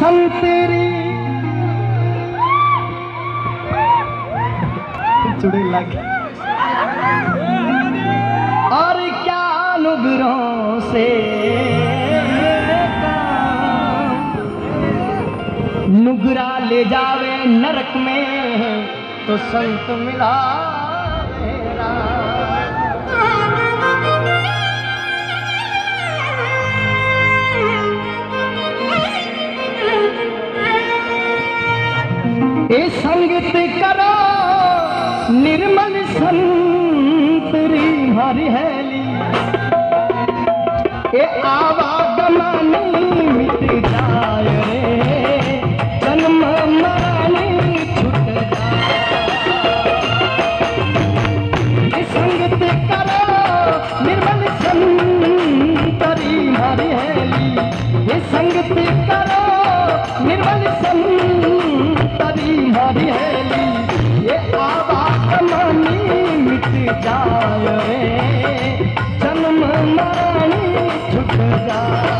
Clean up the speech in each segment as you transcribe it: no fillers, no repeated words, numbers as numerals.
संतरी चुड़े लगे और क्या नुगरों से नुगरा ले जावे नरक में तो संत मिला मेरा। ए संगत करो निर्मल संतरी हरिहली ए आवागमनी मिट जाए रे जन्म मरनी छूट जाए। ए संगत करो निर्मल संतरी हरिहली ए संगत करो निर्मल संतरी हरिहली ये आवागमनी मिट जाए रे जन्म मरनी छूट जाए।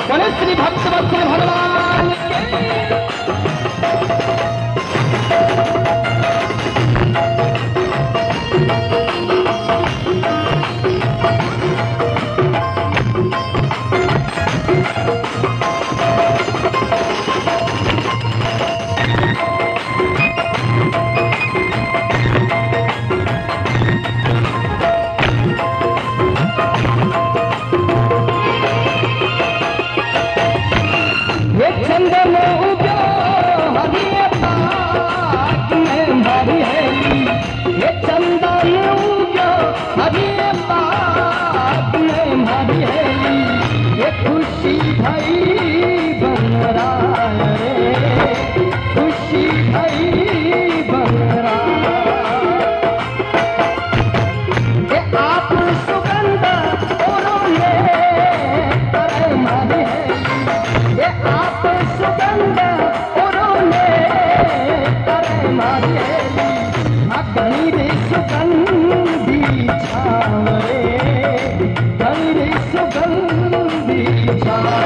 गणेश श्री भक्त वत्सल भगवान के चंदन उगो हरिये पाग में हरिहली ये चंदन उगो हरिये पाग में हरिहली ये खुशी भई बन रहा रे खुशी भई बन रहा ये आप सुगंध ओरोले करे हरिहली ये आप सुगंध ओरोले करे हरिहली गणी रे सुगंधी छावे गणी रे सुगंधी छावे।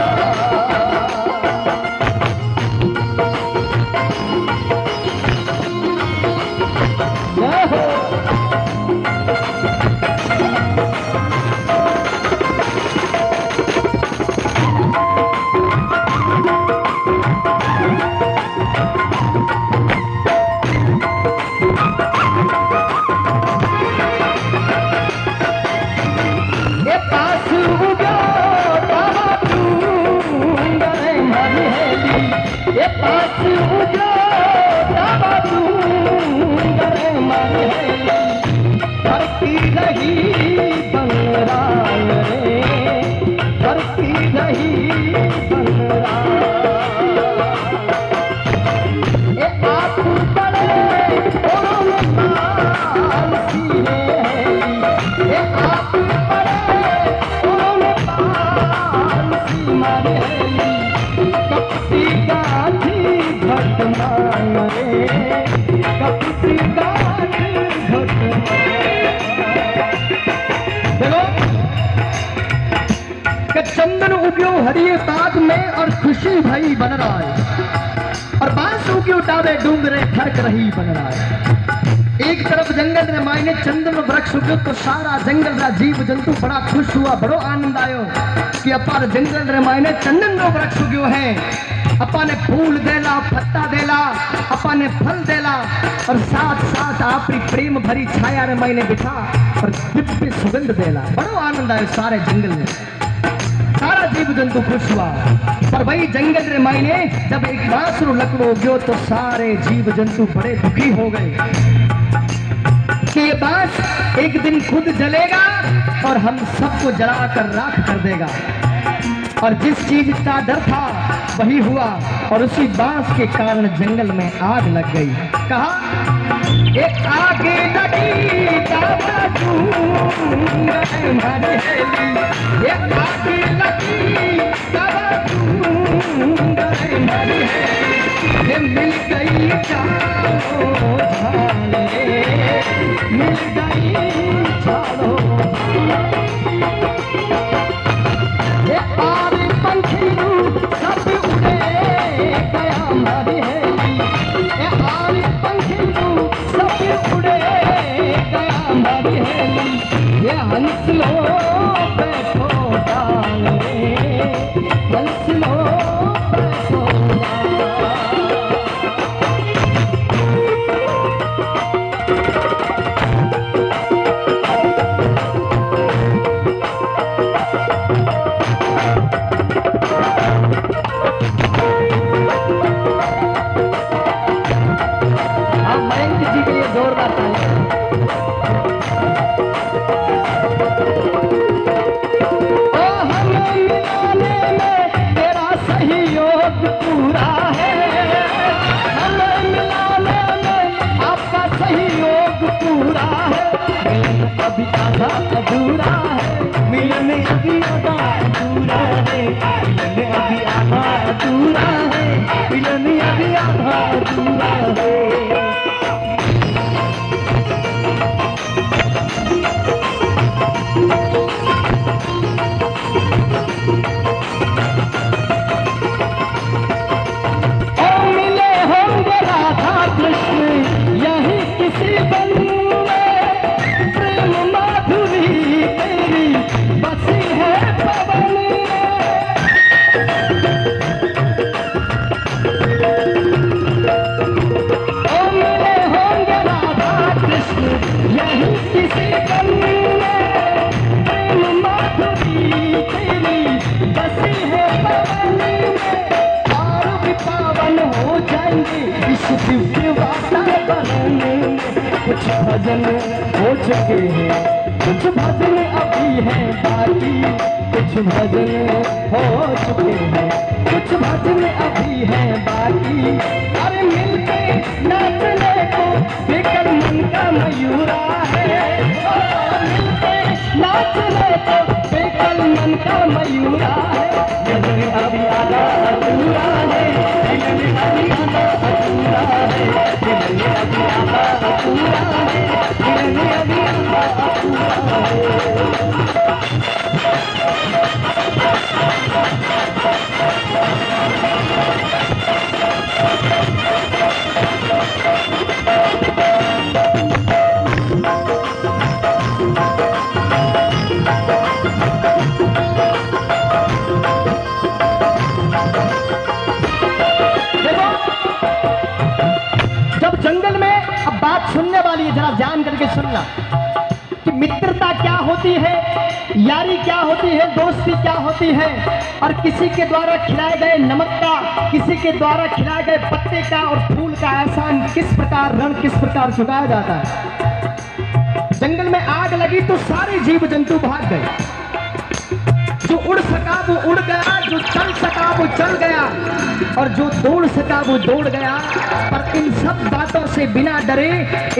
ये पास उजो दावा दूंगर हरिहली करती रही बन रहा रे करती रही बन रहा ये आप बड़े ओरों पाल सीने ये आप बड़े ओरों पाल सीमा हरिहली कपटी गाठी घट मारे कपटी गाठी घट देखो कि चंदन उग्यो हरिये ताग में और खुशी भई बन रहा है और बांस उग्यो डावे डूंगरे फर्क रही बन रहा है। एक तरफ जंगल रे मायने चंदन वृक्ष उग्यो तो सारा जंगल रा जीव जंतु बड़ा खुश हुआ बड़ो आनंद आयो कि अपार जंगल रे मायने चंदन रो वृक्ष उग्यो है अपा ने फूल देला पत्ता देला अपा ने फल देला और साथ साथ आपरी प्रेम भरी छाया रे मायने बिठा और दिव्य सुगंध देला बड़ो आनंद आयो सारे जंगल में सारा जीव जंतु खुश हुआ। पर वही जंगल रे मायने जब एक बांसुर लकड़ो गयो तो सारे जीव जंतु बड़े दुखी हो गए कि ये बांस एक दिन खुद जलेगा और हम सबको जलाकर राख कर देगा। और जिस चीज का डर था वही हुआ और उसी बांस के कारण जंगल में आग लग गई। कहा एक आगे लगी दावा दूंगर हरिहली एक आगे लगी दावा दूंगर हरिहली मिल गई चारों झाले मिल गई चारों हमारी हेली ये हंस लो बैठो डाल रे, हंस लो बैठो कुछ भजन हो चुके हैं, कुछ भजन अभी हैं बाकी, कुछ भजन हो चुके हैं, कुछ भजन अभी हैं बाकी। अरे मिलके नाचने को बेकर मन का मयूरा है, मिलके नाचने को बेकर मन का मयूरा है। भजन अभी आधा अधूरा है, भजन अभी आधा अधूरा है, भजन अभी आधा अधूरा है, भजन अभी आधा अधूरा है। सुनने वाली है, जरा जान करके सुनना कि मित्रता क्या होती है, यारी क्या होती है, दोस्ती क्या होती है, और किसी के द्वारा खिलाए गए नमक का, किसी के द्वारा खिलाए गए पत्ते का और फूल का एहसान किस प्रकार, रण किस प्रकार चुकाया जाता है। जंगल में आग लगी तो सारे जीव जंतु भाग गए, जो उड़ सका वो उड़ गया, जो चल सका वो चल गया, और जो दौड़ सका वो दौड़ गया। पर इन सब बातों से बिना डरे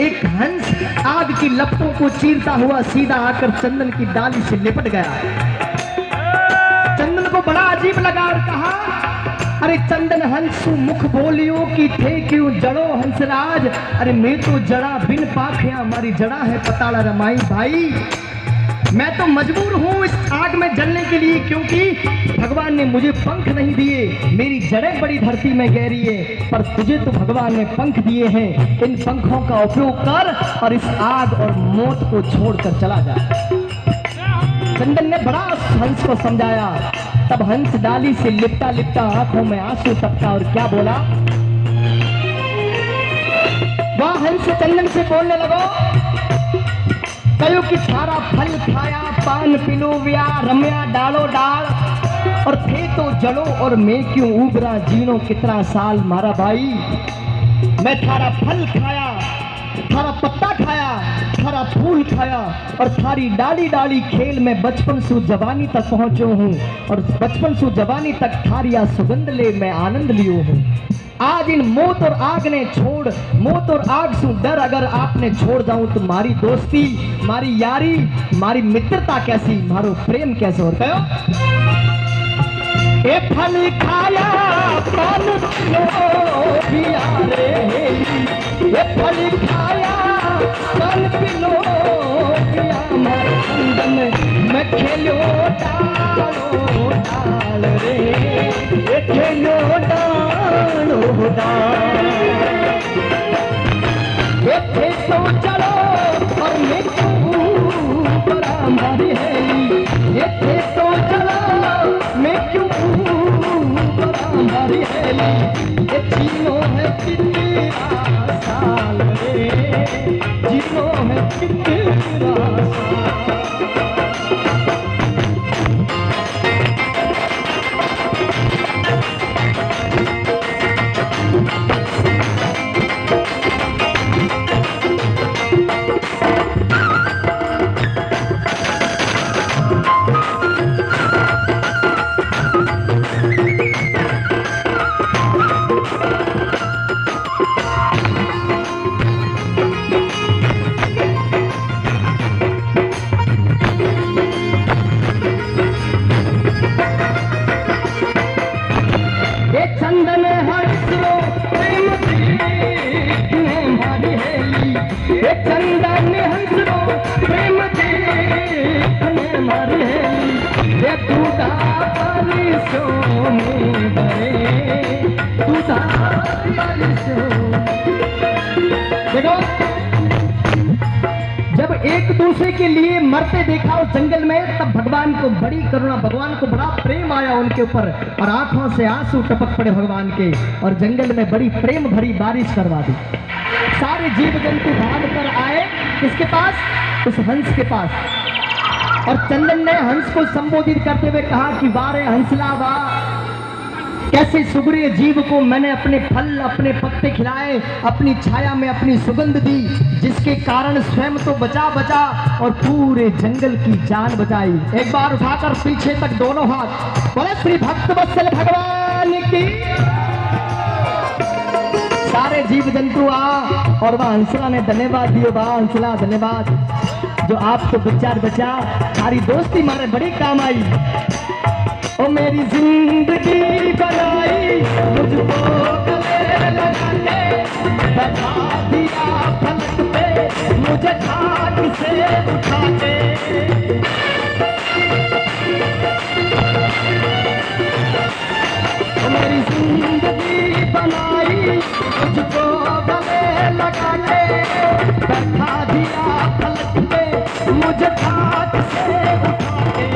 एक हंस आग की लपटों को चीरता हुआ सीधा आकर चंदन की डाली से लिपट गया। चंदन को बड़ा अजीब लगा और कहा, अरे चंदन हंस मुख बोलियो कि थे क्यों जड़ो हंसराज। अरे मैं तो जड़ा बिन पाखिया, हमारी जड़ा है पताड़ा रमाई भाई। मैं तो मजबूर हूँ इस आग में जलने के लिए, क्योंकि भगवान ने मुझे पंख नहीं दिए, मेरी जड़ें बड़ी धरती में गहरी है, पर तुझे तो भगवान ने पंख दिए हैं। इन पंखों का उपयोग कर और इस आग और मौत को छोड़कर चला जा। चंदन ने बड़ा हंस को समझाया। तब हंस डाली से लिपटा लिपटा आंखों में आंसू टपका और क्या बोला, वह हंस चंदन से बोलने लगो, कयो कि थारा फल खाया पान पिलो व्या रम्या डालो डाल, और थे तो जड़ो और मैं क्यों उबरा जीनो कितना साल। मारा भाई मैं थारा फल खाया, थारा पत्ता खाया, थारा फूल खाया, और थारी डाली डाली खेल में बचपन से जवानी तक पहुंचो हूँ, और बचपन से जवानी तक थारिया सुगंध ले मैं आनंद लियो हूँ। आज इन मौत और आग ने छोड़, मौत और आग से डर अगर आपने छोड़ जाऊं तो मारी दोस्ती, मारी यारी, मारी मित्रता कैसी, मारो प्रेम कैसे हो गयो। ए फल खाया पान पिलो पिया रे, ए फल खाया पान पिलो पिया, मारे चंदन में खेलो डालो डाल रे, ए खेलो डालो डाल। थे तो चलो और मैं क्यों बड़ा हमारी हेली, ये थे तो चलो मैं क्यों बड़ा हमारी हेली, ये जीनो है कितना साल रे, जीनो है कितना साल। चंदन हंसलो प्रेम देखने मारी हेली, ये चंदन हंसलो प्रेम देखने मारी हेली, ये दूधा बारिशों में बहे, दूधा बारिशों। देखो जब एक दूसरे के लिए मरते देखा उस जंगल में, तब भगवान को बड़ी करुणा, भगवान को बड़ा प्रेम आया उनके ऊपर, और आंखों से आंसू टपक पड़े भगवान के, और जंगल में बड़ी प्रेम भरी बारिश करवा दी। सारे जीव जंतु भाग कर आए किसके पास? उस हंस के पास। और चंदन ने हंस को संबोधित करते हुए कहा कि वारे हंसला वाह, कैसे सुग्रीव जीव को मैंने अपने फल अपने पत्ते खिलाए, अपनी छाया में अपनी सुगंध दी, जिसके कारण स्वयं तो बचा बचा और पूरे जंगल की जान बचाई। एक बार उठाकर पीछे तक दोनों हाथ, बोले श्री भक्त वत्सल भगवान की। सारे जीव जंतु आ, और वह हंसला ने धन्यवाद दियो, वाह हंसला धन्यवाद, जो आपको बचा सारी दोस्ती मारे बड़ी काम आई। ओ मेरी जिंदगी बनाई मुझको गले लगा के, बैठा दिया फलक पे मुझे खाट से उठा के। ओ मेरी जिंदगी बनाई मुझको गले लगा के, बैठा दिया फलक पे मुझे खाट से उठा के।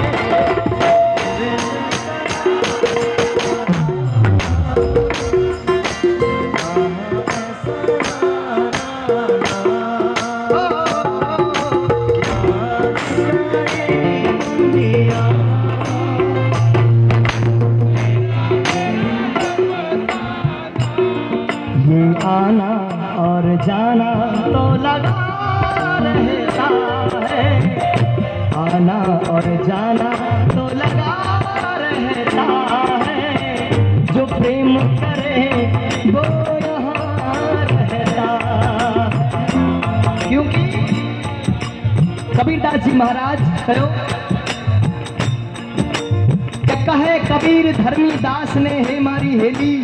ये आना और जाना तो लगा रहता है, आना और जाना तो लगा रहता है, जो प्रेम करे वो यहाँ रहता। क्योंकि कबीरदास जी महाराज करो कहे कबीर धर्मी दास ने हे मारी हेली,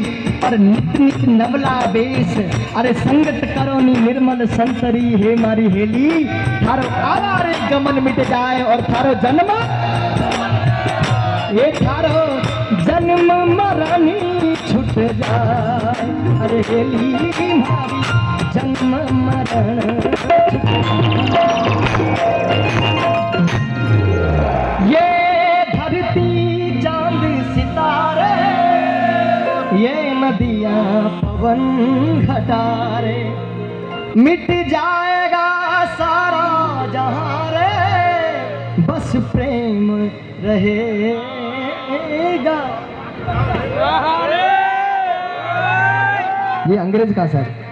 और नित नित नवला बेस, अरे संगत करो नी निर्मल संतरी हे मारी हेली, थारो आवारे गमन मिट जाए और थारो जन्म, ये थारो जन्म मरनी छूट जाए, अरे हेली मारी जन्म मरण ये धरती चांद सितारे, ये नदियां पवन घटारे, मिट जाएगा सारा जहां रे, बस प्रेम रहेगा। ये अंग्रेज का सर।